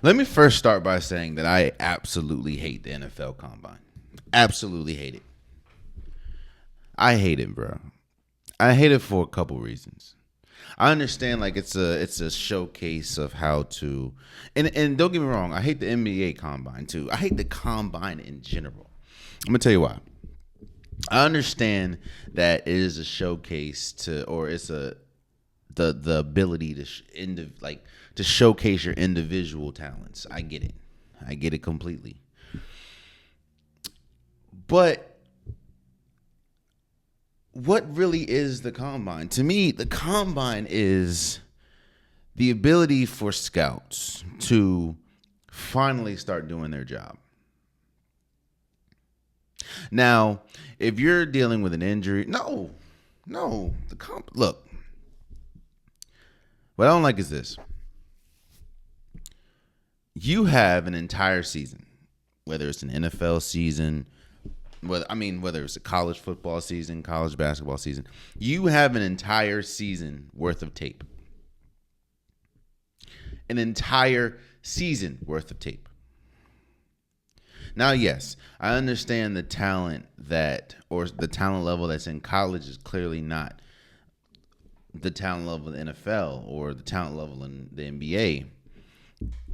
Let me first start by saying that I absolutely hate the NFL Combine. Absolutely hate it. I hate it, bro. I hate it for a couple reasons. I understand like it's a showcase of how to and don't get me wrong, I hate the NBA Combine too. I hate the Combine in general. I'm gonna tell you why. I understand that it is a showcase to, or it's the ability to to showcase your individual talents. I get it. I get it completely. But what really is the combine? To me, the combine is the ability for scouts to finally start doing their job. Now, if you're dealing with an injury, no, look. What I don't like is this: you have an entire season, whether it's an NFL season, whether it's a college football season, college basketball season, you have an entire season worth of tape. An entire season worth of tape. Now, yes, I understand the talent the talent level that's in college is clearly not the talent level in the NFL or the talent level in the NBA.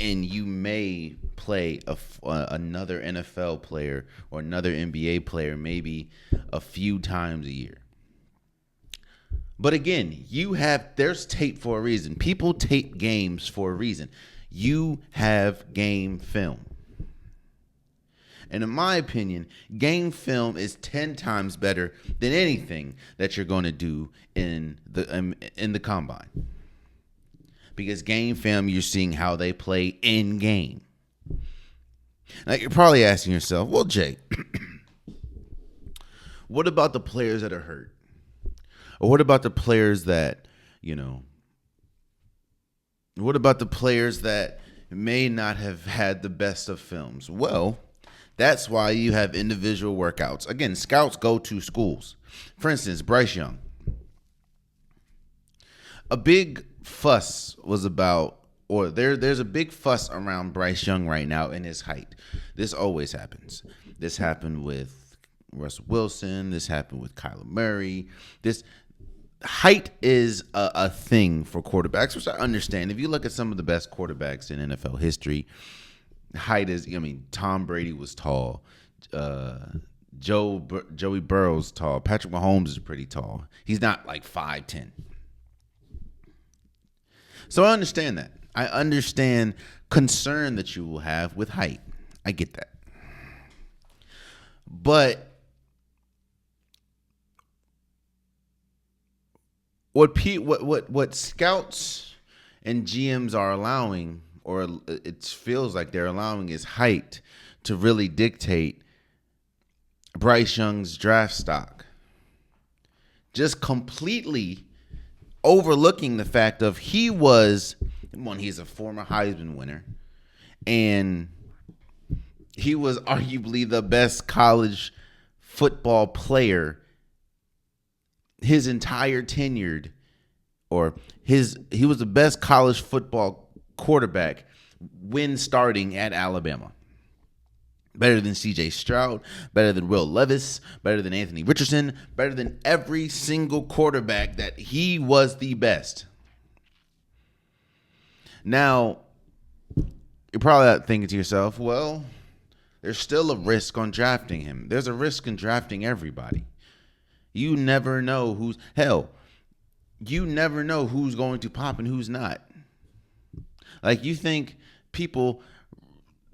And you may play another NFL player or another NBA player maybe a few times a year. But again, there's tape for a reason. People tape games for a reason. You have game film. And in my opinion, game film is 10 times better than anything that you're going to do in the combine. Because game film, you're seeing how they play in game. Now, you're probably asking yourself, well, Jay, what about the players that are hurt? Or what about the players that, what about the players that may not have had the best of films? Well, that's why you have individual workouts. Again, scouts go to schools. For instance, Bryce Young. A big fuss was about, or there's a big fuss around Bryce Young right now in his height. This always happens. This happened with Russell Wilson. This happened with Kyler Murray. This height is a thing for quarterbacks, which I understand. If you look at some of the best quarterbacks in NFL history, height is, Tom Brady was tall. Joey Burrow's tall. Patrick Mahomes is pretty tall. He's not like 5'10". So I understand that. I understand concern that you will have with height. I get that. But what scouts and GMs are allowing, or it feels like they're allowing, is height to really dictate Bryce Young's draft stock. Just completely overlooking the fact of he's a former Heisman winner, and he was arguably the best college football player his entire tenured, he was the best college football quarterback when starting at Alabama. Better than C.J. Stroud, better than Will Levis, better than Anthony Richardson, better than every single quarterback that he was the best. Now, you're probably thinking to yourself, well, there's still a risk on drafting him. There's a risk in drafting everybody. You never know who's going to pop and who's not. Like, you think people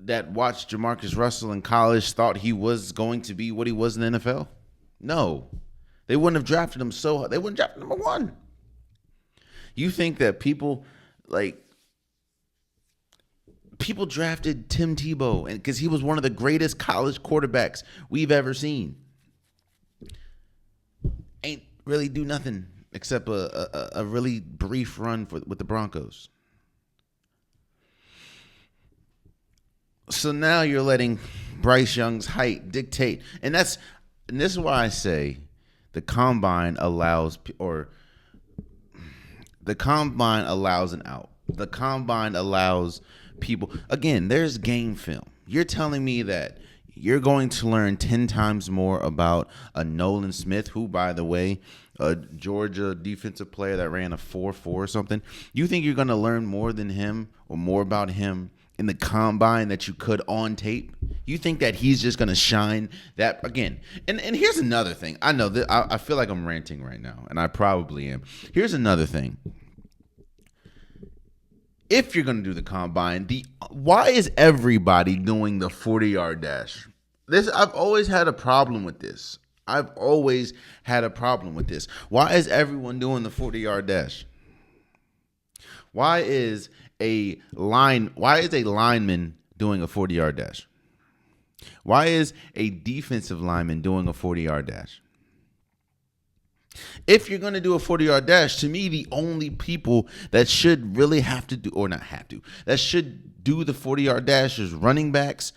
that watched Jamarcus Russell in college thought he was going to be what he was in the NFL? No. They wouldn't have drafted him they wouldn't draft him number one. You think that people drafted Tim Tebow because he was one of the greatest college quarterbacks we've ever seen. Ain't really do nothing except a really brief run with the Broncos. So now you're letting Bryce Young's height dictate. And this is why I say the combine allows an out. The combine allows people. Again, there's game film. You're telling me that you're going to learn 10 times more about a Nolan Smith, who, by the way, a Georgia defensive player that ran a 4.4 or something. You think you're going to learn more than him or more about him in the combine that you could on tape? You think that he's just going to shine that again? And here's another thing. I know that I feel like I'm ranting right now, and I probably am. Here's another thing. If you're going to do the combine, why is everybody doing the 40-yard dash? I've always had a problem with this. Why is everyone doing the 40-yard dash? Why is a lineman doing a 40-yard dash? Why is a defensive lineman doing a 40-yard dash? If you're going to do a 40-yard dash, to me, the only people that should really have to do, or not have to, that should do the 40-yard dash is running backs,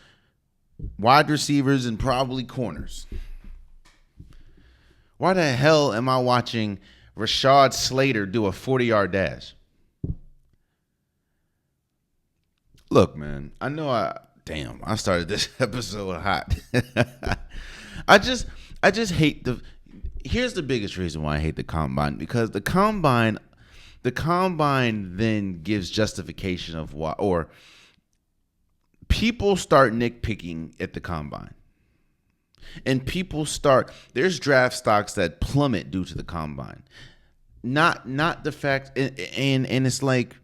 wide receivers, and probably corners. Why the hell am I watching Rashad Slater do a 40-yard dash? Look, man, I know I started this episode hot. I just hate here's the biggest reason why I hate the combine, because the combine then gives justification of why, or people start nitpicking at the combine. And there's draft stocks that plummet due to the combine. Not the fact, and it's like,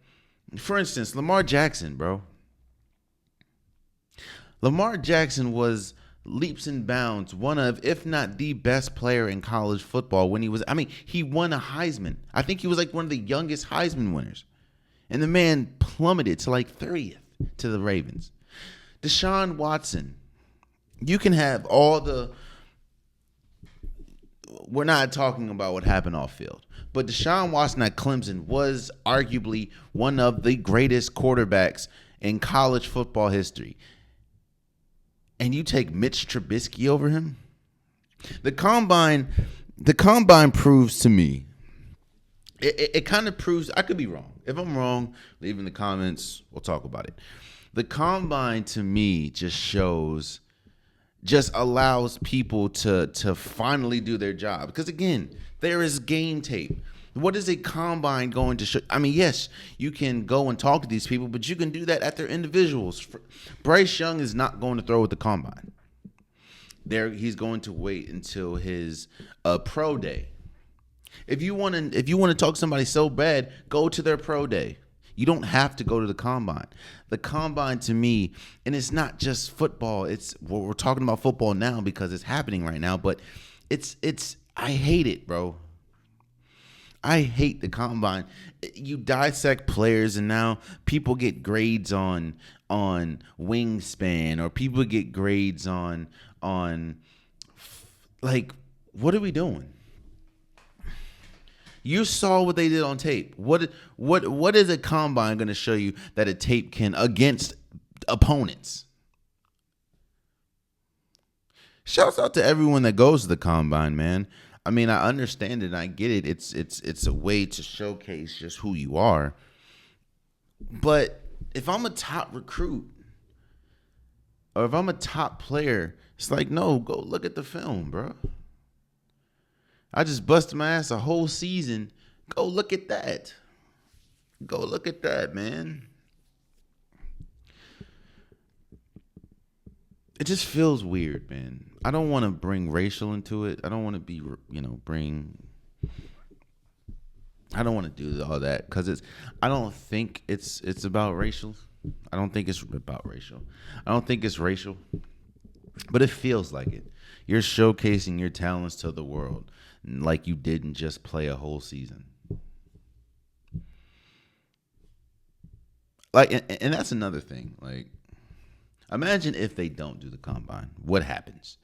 for instance, Lamar Jackson, bro. Lamar Jackson was leaps and bounds one of, if not the best player in college football when he won a Heisman. I think he was like one of the youngest Heisman winners. And the man plummeted to like 30th to the Ravens. Deshaun Watson, you can have we're not talking about what happened off field, but Deshaun Watson at Clemson was arguably one of the greatest quarterbacks in college football history. And you take Mitch Trubisky over him? The combine proves to me, it kind of proves, I could be wrong. If I'm wrong, leave in the comments, we'll talk about it. The combine to me just allows people to finally do their job. Because again, there is game tape. What is a combine going to show? I mean, yes, you can go and talk to these people, but you can do that at their individuals. Bryce Young is not going to throw at the combine. He's going to wait until his pro day. If you want to talk to somebody so bad, go to their pro day. You don't have to go to the combine. The combine to me, and it's not just football. We're talking about football now because it's happening right now, but I hate it, bro. I hate the combine. You dissect players, and now people get grades on wingspan, or people get grades on like, what are we doing? You saw what they did on tape. What is a combine going to show you that a tape can against opponents? Shouts out to everyone that goes to the combine, man. I mean, I understand it and I get it. It's a way to showcase just who you are. But if I'm a top recruit or if I'm a top player, it's like, no, go look at the film, bro. I just busted my ass a whole season. Go look at that. Go look at that, man. It just feels weird, man. I don't want to bring racial into it. I don't want to be, I don't want to do all that because I don't think it's about racial. I don't think it's about racial. I don't think it's racial, but it feels like it. You're showcasing your talents to the world like you didn't just play a whole season. Like, and that's another thing. Like, imagine if they don't do the combine. What happens?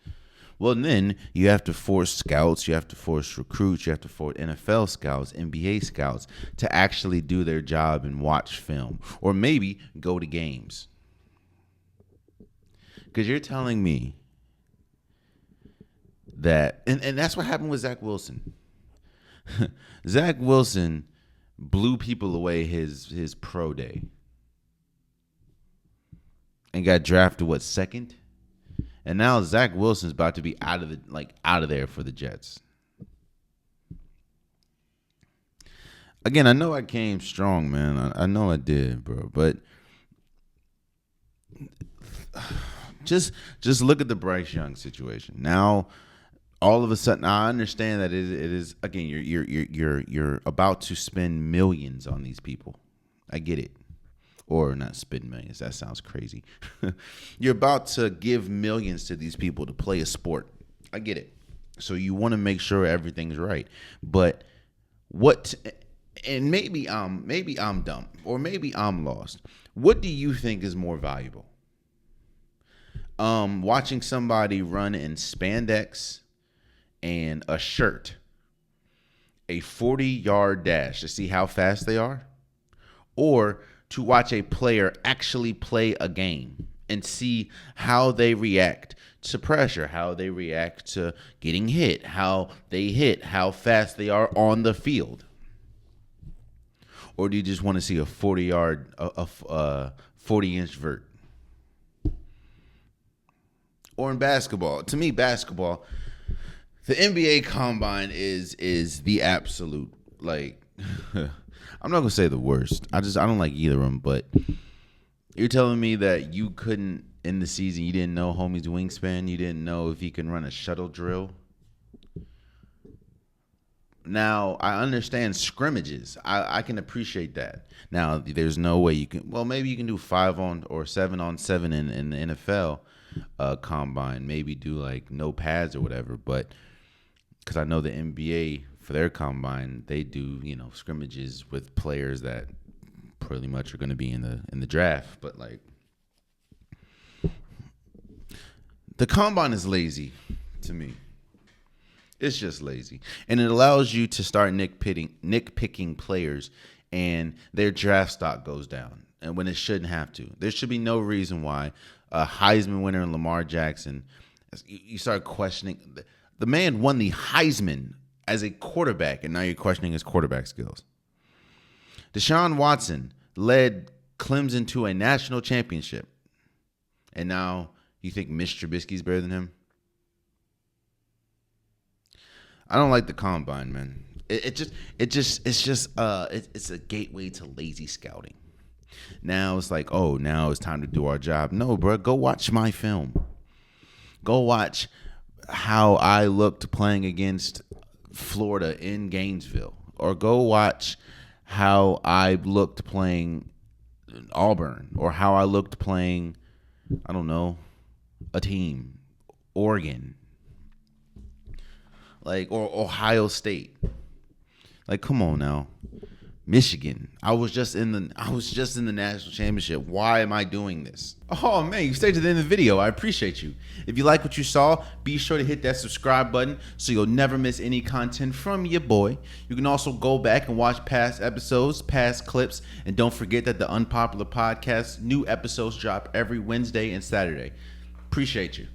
Well, then you have to force scouts, you have to force recruits, you have to force NFL scouts, NBA scouts to actually do their job and watch film, or maybe go to games. Because you're telling me that, and that's what happened with Zach Wilson. Zach Wilson blew people away his pro day. and got drafted second, and now Zach Wilson's about to be out of there for the Jets. Again, I know I came strong, man. I know I did, bro. But just look at the Bryce Young situation. Now, all of a sudden, I understand that it is again. You're about to spend millions on these people. I get it. Or not spend millions. That sounds crazy. You're about to give millions to these people to play a sport. I get it. So you want to make sure everything's right. But what? And maybe I'm dumb, or maybe I'm lost. What do you think is more valuable? Watching somebody run in spandex and a shirt, a 40-yard dash to see how fast they are, or to watch a player actually play a game and see how they react to pressure, how they react to getting hit, how they hit, how fast they are on the field? Or do you just want to see a 40-yard, 40-inch vert? Or in basketball, to me, basketball, the NBA Combine is the absolute, like, I'm not gonna say the worst. I don't like either of them. But you're telling me that you couldn't in the season, you didn't know homie's wingspan, you didn't know if he can run a shuttle drill. Now, I understand scrimmages. I can appreciate that. Now, there's no way you can. Well, maybe you can do 5-on or 7-on-7 in the NFL Combine. Maybe do like no pads or whatever. But because I know the NBA for their Combine, they do scrimmages with players that pretty much are going to be in the draft. But like, the Combine is lazy to me. It's just lazy. And it allows you to start nitpicking players, and their draft stock goes down. And when it shouldn't have to. There should be no reason why a Heisman winner in Lamar Jackson, you start questioning. The man won the Heisman as a quarterback, and now you're questioning his quarterback skills. Deshaun Watson led Clemson to a national championship, and now you think Mitch Trubisky's better than him? I don't like the Combine, man. It's a gateway to lazy scouting. Now it's like, oh, now it's time to do our job. No, bro, go watch my film. Go watch how I looked playing against Florida in Gainesville, or go watch how I looked playing Auburn, or how I looked playing, I don't know, a team, Oregon. Like, or Ohio State. Like, come on now. Michigan. I was just in the national championship. Why am I doing this? Oh man, you stayed to the end of the video. I appreciate you. If you like what you saw, be sure to hit that subscribe button so you'll never miss any content from your boy. You can also go back and watch past episodes, past clips, and don't forget that the Unpopular Podcast new episodes drop every Wednesday and Saturday. Appreciate you.